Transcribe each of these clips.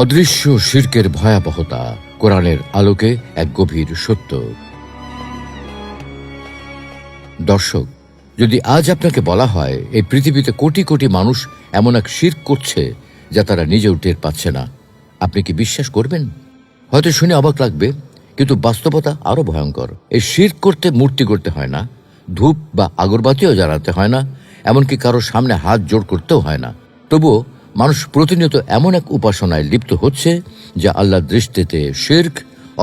অদৃশ্য শিরকের ভয়াবহতা কোরআনের আলোকে এক গভীর সত্য। দর্শক, যদি আজ আপনাকে বলা হয় এই পৃথিবীতে কোটি কোটি মানুষ এমন এক শিরক করছে যা তারা নিজেও টের পাচ্ছে না, আপনি কি বিশ্বাস করবেন? হয়তো শুনে অবাক লাগবে, কিন্তু বাস্তবতা আরো ভয়ঙ্কর। এই শিরক করতে মূর্তি করতে হয় না, ধূপ বা আগরবাতিও জ্বালাতে হয় না, এমনকি কারো সামনে হাত জোড় করতেও হয় না। তবুও মানুষ প্রতিনিয়ত এমন এক উপাসনায় লিপ্ত হচ্ছে যা আল্লাহর দৃষ্টিতে শিরক,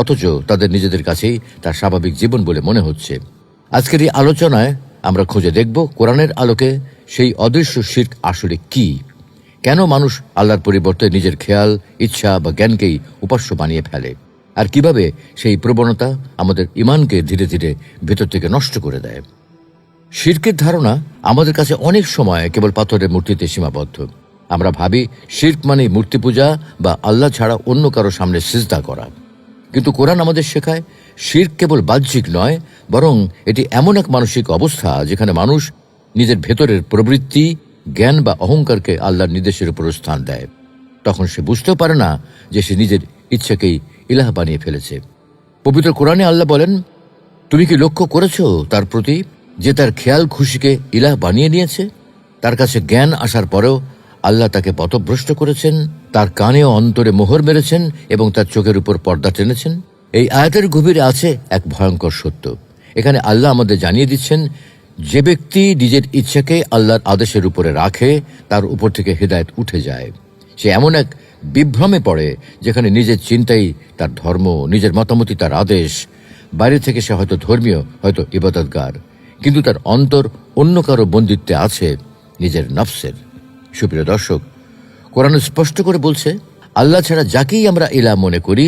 অথচ তাদের নিজেদের কাছেই তার স্বাভাবিক জীবন বলে মনে হচ্ছে। আজকের এই আলোচনায় আমরা খুঁজে দেখব কোরআনের আলোকে সেই অদৃশ্য শিরক আসলে কি, কেন মানুষ আল্লাহর পরিবর্তে নিজের খেয়াল, ইচ্ছা বা জ্ঞানকেই উপাস্য বানিয়ে ফেলে, আর কিভাবে সেই প্রবণতা আমাদের ঈমানকে ধীরে ধীরে ভেতর থেকে নষ্ট করে দেয়। শিরকের ধারণা আমাদের কাছে অনেক সময় কেবল পাথরের মূর্তিতে সীমাবদ্ধ। আমরা ভাবি শিরক মানে মূর্তি পূজা বা আল্লাহ ছাড়া অন্য কারো সামনে সিজদা করা। কিন্তু কোরআন আমাদের শেখায় শিরক কেবল বাহ্যিক নয়, বরং এটি এমন এক মানসিক অবস্থা যেখানে মানুষ নিজের ভেতরের প্রবৃত্তি, জ্ঞান বা অহংকারকে আল্লাহর নির্দেশের উপর স্থান দেয়। তখন সে বুঝতেও পারে না যে সে নিজের ইচ্ছাকেই ইলাহ বানিয়ে ফেলেছে। পবিত্র কোরআনে আল্লাহ বলেন, তুমি কি লক্ষ্য করেছো তার প্রতি যে তার খেয়াল খুশিকে ইলাহ বানিয়ে নিয়েছে? তার কাছে জ্ঞান আসার পরেও আল্লাহ তাকে পথভ্রষ্ট করেছেন, তার কানে ও অন্তরে মোহর মেরেছেন এবং তার চোখের উপর পর্দা টেনেছেন। এই আয়াতের গভীরে আছে এক ভয়ঙ্কর সত্য। এখানে আল্লাহ আমাদের জানিয়ে দিচ্ছেন, যে ব্যক্তি নিজের ইচ্ছাকে আল্লাহর আদেশের উপরে রাখে তার উপর থেকে হেদায়েত উঠে যায়। সে এমন এক বিভ্রমে পড়ে যেখানে নিজের চিন্তাই তার ধর্ম, নিজের মতামতই তার আদেশ। বাইরে থেকে সে হয়তো ধর্মীয়, হয়তো ইবাদতগার, কিন্তু তার অন্তর অন্য কারো বন্দিত্বে আছে, নিজের নফসের। সুপ্রিয় দর্শক, কোরআন স্পষ্ট করে বলছে, আল্লাহ ছাড়া যাকেই আমরা ইলাহ মনে করি,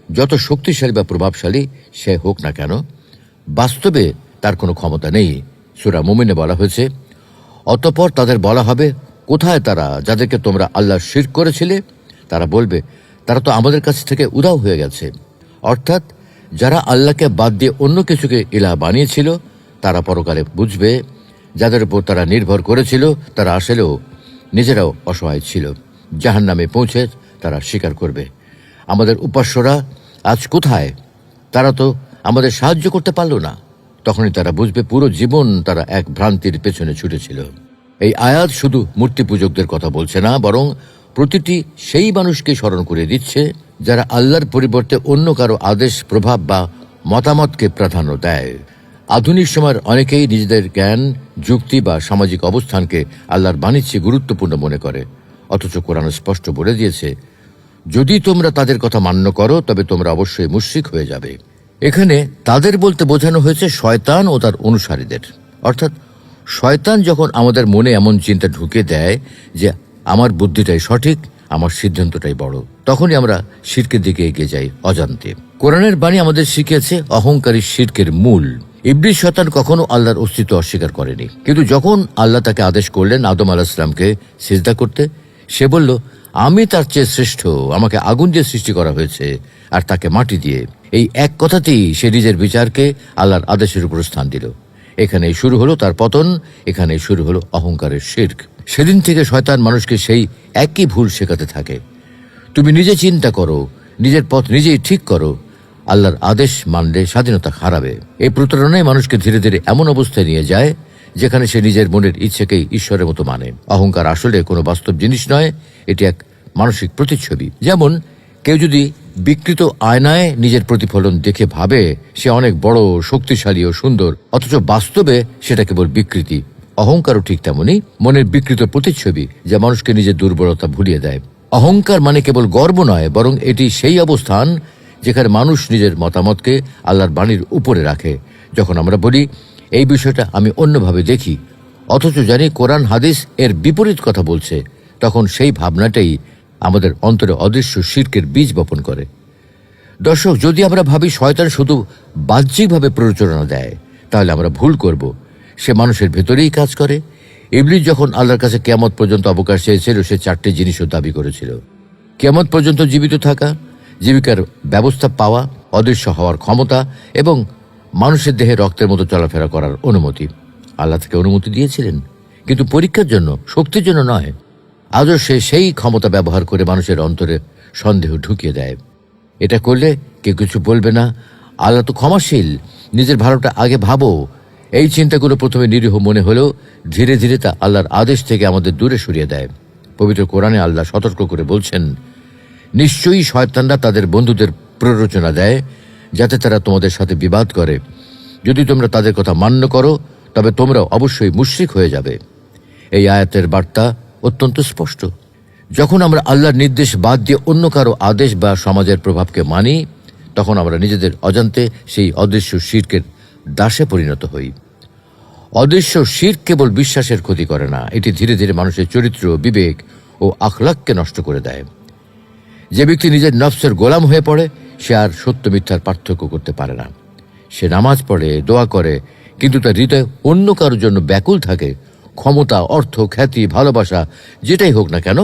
যত শক্তিশালী বা প্রভাবশালী সে হোক না কেন, বাস্তবে তার কোনো ক্ষমতা নেই। সূরা মুমিনে বলা হয়েছে, অতঃপর তাদের বলা হবে, কোথায় তারা যাদেরকে তোমরা আল্লাহ শিরক করেছিলে? তারা বলবে, তারা তো আমাদের কাছ থেকে উধাও হয়ে গেছে। অর্থাৎ যারা আল্লাহকে বাদ দিয়ে অন্য কিছুকে ইলাহ বানিয়েছিল, তারা পরকালে বুঝবে যাদের উপর তারা নির্ভর করেছিল তারা আসলেও নিজেরাও অসহায় ছিল। জাহান্নামে পৌঁছে তারা স্বীকার করবে, আমাদের উপাস্যরা আজ কোথায়? তারা তো আমাদের সাহায্য করতে পারল না। তখনই তারা বুঝবে পুরো জীবন তারা এক ভ্রান্তির পেছনে ছুটেছিল। এই আয়াত শুধু মূর্তি পূজকদের কথা বলছে না, বরং প্রতিটি সেই মানুষকে স্মরণ করে দিচ্ছে যারা আল্লাহর পরিবর্তে অন্য কারো আদেশ, প্রভাব বা মতামতকে প্রাধান্য দেয়। আধুনিক সময়ের অনেকেই নিজেদের জ্ঞান, যুক্তি বা সামাজিক অবস্থানকে আল্লাহর বাণীর চেয়ে গুরুত্বপূর্ণ মনে করে। অথচ কোরআন স্পষ্ট বলে দিয়েছে, যদি তোমরা তাদের কথা মান্য করো তবে তোমরা অবশ্যই মুশরিক হয়ে যাবে। এখানে তাদের বলতে বোঝানো হয়েছে শয়তান ও তার অনুসারীদের। অর্থাৎ শয়তান যখন আমাদের মনে এমন চিন্তা ঢুকে দেয় যে আমার বুদ্ধিটাই সঠিক, আমার সিদ্ধান্তটাই বড়, তখনই আমরা শিরকের দিকে এগিয়ে যাই অজান্তে। কোরআনের বাণী আমাদের শিখিয়েছে অহংকারী শিরকের মূল। ইবলিস শয়তান কখনো আল্লাহর অস্তিত্ব অস্বীকার করেনি, কিন্তু যখন আল্লাহ তাকে আদেশ করলেন আদম আলাইহিস সালামকে সিজদা করতে, সে বলল, আমি তার চেয়ে শ্রেষ্ঠ, আমাকে আগুন দিয়ে সৃষ্টি করা হয়েছে আর তাকে মাটি দিয়ে। এই এক কথাতেই সে নিজের বিচারকে আল্লাহর আদেশের উপর স্থান দিল। এখানেই শুরু হলো তার পতন, এখানেই শুরু হলো অহংকারের শিরক। সেদিন থেকে শয়তান মানুষকে সেই একই ভুল শেখাতে থাকে। তুমি নিজে চিন্তা করো, নিজের পথ নিজেই ঠিক করো, আল্লাহর আদেশ মানলে স্বাধীনতা হারাবে। এই প্রতারণায় মানুষকে ধীরে ধীরে এমন অবস্থায় নিয়ে যায় যেখানে সে নিজের মনের ইচ্ছেকেই ঈশ্বরের মতো মানে। অহংকার আসলে কোনো বাস্তব জিনিস নয়, এটি এক মানসিক প্রতিচ্ছবি। যেমন কেউ যদি বিকৃত আয়নায় নিজের প্রতিফলন দেখে ভাবে সে অনেক বড়, শক্তিশালী ও সুন্দর, অথচ বাস্তবে সেটা কেবল বিকৃতি। অহংকারও ঠিক তেমনি মনের বিকৃত প্রতিচ্ছবি, যা মানুষকে নিজের দুর্বলতা ভুলিয়ে দেয়। অহংকার মানে কেবল গর্ব নয়, বরং এটি সেই অবস্থান যেখানে মানুষ নিজের মতামতকে আল্লাহর বাণীর উপরে রাখে। যখন আমরা বলি এই বিষয়টা আমি অন্যভাবে দেখি, অথচ জানি কোরআন হাদিস এর বিপরীত কথা বলছে, তখন সেই ভাবনাটাই আমাদের অন্তরে অদৃশ্য শিরকের বীজ বপন করে। দর্শক, যদি আমরা ভাবি শয়তান শুধু বাহ্যিকভাবে প্ররোচনা দেয়, তাহলে আমরা ভুল করব। সে মানুষের ভেতরেই কাজ করে। ইবলিস যখন আল্লাহর কাছে কিয়ামত পর্যন্ত অবকাশ চেয়েছিল, সে 4টি জিনিসও দাবি করেছিল: কিয়ামত পর্যন্ত জীবিত থাকা, জীবিকার ব্যবস্থা পাওয়া, অদৃশ্য হওয়ার ক্ষমতা এবং মানুষের দেহে রক্তের মতো চলাফেরা করার অনুমতি। আল্লাহ থেকে অনুমতি দিয়েছিলেন, কিন্তু পরীক্ষার জন্য, শক্তির জন্য নয়। আজও সে সেই ক্ষমতা ব্যবহার করে মানুষের অন্তরে সন্দেহ ঢুকিয়ে দেয়। এটা করলে কেউ কিছু বলবে না, আল্লাহ তো ক্ষমাশীল, নিজের ভালোটা আগে ভাবো। এই চিন্তাগুলো প্রথমে নিরীহ মনে হলেও ধীরে ধীরে তা আল্লাহর আদেশ থেকে আমাদের দূরে সরিয়ে দেয়। পবিত্র কোরআনে আল্লাহ সতর্ক করে বলছেন, নিশ্চয়ই শয়তানরা তাদের বন্ধুদের প্ররোচনা দেয় যাতে তারা তোমাদের সাথে বিবাদ করে। যদি তোমরা তাদের কথা মান্য করো তবে তোমরা অবশ্যই মুশরিক হয়ে যাবে। এই আয়াতের বার্তা অত্যন্ত স্পষ্ট। যখন আমরা আল্লাহর নির্দেশ বাদ দিয়ে অন্য কারো আদেশ বা সমাজের প্রভাবকে মানি, তখন আমরা নিজেদের অজান্তে সেই অদৃশ্য শিরকের দাসে পরিণত হই। অদৃশ্য শিরক কেবল বিশ্বাসের ক্ষতি করে না, এটি ধীরে ধীরে মানুষের চরিত্র, বিবেক ও আখলাককে নষ্ট করে দেয়। যে ব্যক্তি নিজের নফসের গোলাম হয়ে পড়ে, সে আর সত্য মিথ্যার পার্থক্য করতে পারে না। সে নামাজ পড়ে, দোয়া করে, কিন্তু তার হৃদয় অন্য কারোর জন্য ব্যাকুল থাকে। ক্ষমতা, অর্থ, খ্যাতি, ভালোবাসা যেটাই হোক না কেন,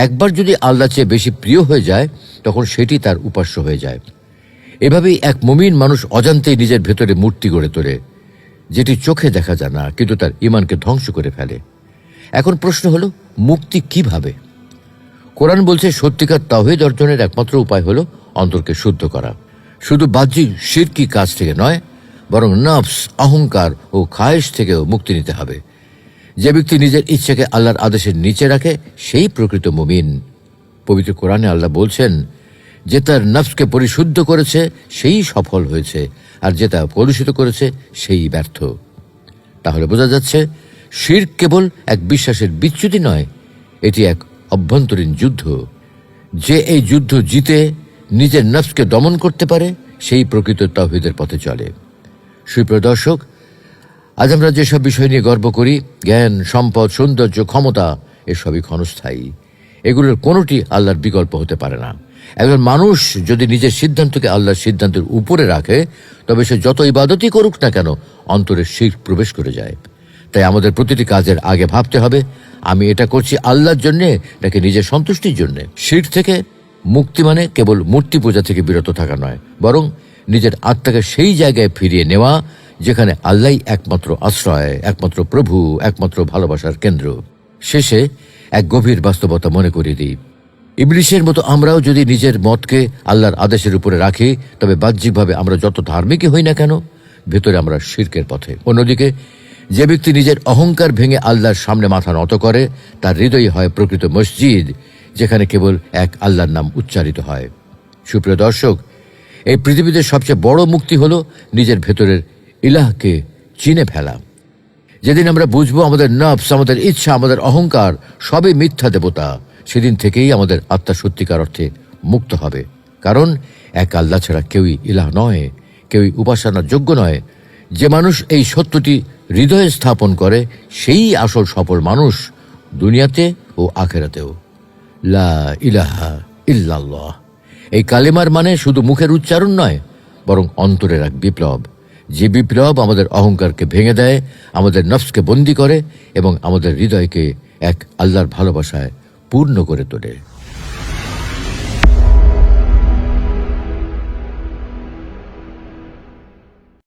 একবার যদি আল্লাহ চেয়ে বেশি প্রিয় হয়ে যায়, তখন সেটি তার উপাস্য হয়ে যায়। এভাবেই এক মুমিন মানুষ অজান্তেই নিজের ভেতরে মূর্তি গড়ে তোলে, যেটি চোখে দেখা যায় না, কিন্তু তার ঈমানকে ধ্বংস করে ফেলে। এখন প্রশ্ন হলো, মুক্তি কিভাবে? কোরআন বলছে, সত্যিকার তাওহীদ অর্জনের একমাত্র উপায় হলো অন্তরকে শুদ্ধ করা। শুধু বাহ্যিক শিরকি কাজ থেকে নয়, বরং নফস, অহংকার ও খায়েশ থেকেও মুক্তি নিতে হবে। যে ব্যক্তি নিজের ইচ্ছাকে আল্লাহর আদেশের নিচে রাখে, সেই প্রকৃত মুমিন। পবিত্র কোরআনে আল্লাহ বলছেন, যে তার নফসকে পরিশুদ্ধ করেছে সেই সফল হয়েছে, আর যে তা কলুষিত করেছে সেই ব্যর্থ। তাহলে বোঝা যাচ্ছে, শিরক কেবল এক বিশ্বাসের বিচ্যুতি নয়, এটি এক অভ্যন্তরীণ যুদ্ধ। যে এই যুদ্ধ জিতে নিজের নফসকে দমন করতে পারে, সেই প্রকৃত তাওহীদের পথে চলে। সুপ্রিয় দর্শক, আজ আমরা যেসব বিষয় নিয়ে গর্ব করি, জ্ঞান, সম্পদ, সৌন্দর্য, ক্ষমতা, এসবই ক্ষণস্থায়ী। এগুলোর কোনোটি আল্লাহর বিকল্প হতে পারে না। একজন মানুষ যদি নিজের সিদ্ধান্তকে আল্লাহর সিদ্ধান্তের উপরে রাখে, তবে সে যত ইবাদতই করুক না কেন, অন্তরে শিরক প্রবেশ করে যায়। তাই আমাদের প্রতিটি কাজের আগে ভাবতে হবে, আমি এটা করছি আল্লাহর জন্যে নাকি নিজের সন্তুষ্টির জন্যে। শিরক থেকে মুক্তি মানে কেবল মূর্তি পূজা থেকে বিরত থাকা নয়, বরং নিজের আত্মাকে সেই জায়গায় ফিরিয়ে নেওয়া যেখানে আল্লাহই একমাত্র আশ্রয়, একমাত্র প্রভু, একমাত্র ভালোবাসার কেন্দ্র। শেষে এক গভীর বাস্তবতা মনে করিয়ে দিই, ইবলীসের মতো আমরাও যদি নিজের মতকে আল্লাহর আদেশের উপরে রাখি, তবে বাহ্যিকভাবে আমরা যত ধার্মিকই হই না কেন, ভেতরে আমরা শিরকের পথে। অন্যদিকে যে ব্যক্তি নিজের অহংকার ভেঙে আল্লাহর সামনে মাথা নত করে, তার হৃদয় হয় প্রকৃত মসজিদ, যেখানে কেবল এক আল্লাহর নাম উচ্চারিত হয়। সুপ্রিয় দর্শক, এই পৃথিবীতে সবচেয়ে বড় মুক্তি হলো নিজের ভেতরের ইলাহকে চিনে ফেলা। যেদিন আমরা বুঝবো আমাদের নফস, আমাদের ইচ্ছা, আমাদের অহংকার সবই মিথ্যা দেবতা, সেদিন থেকেই আমাদের আত্মা সত্যিকার অর্থে মুক্ত হবে। কারণ এক আল্লাহ ছাড়া কেউই ইলাহ নয়, কেউই উপাসনার যোগ্য নয়। যে মানুষ এই সত্যটি হৃদয়ে স্থাপন করে, সেই আসল সফল মানুষ, দুনিয়াতে ও আখেরাতেও। লা ইলাহা ইল্লাল্লাহ, এই কালেমার মানে শুধু মুখের উচ্চারণ নয়, বরং অন্তরের এক বিপ্লব। যে বিপ্লব আমাদের অহংকারকে ভেঙে দেয়, আমাদের নফসকে বন্দী করে এবং আমাদের হৃদয়কে এক আল্লাহর ভালোবাসায় পূর্ণ করে তোলে।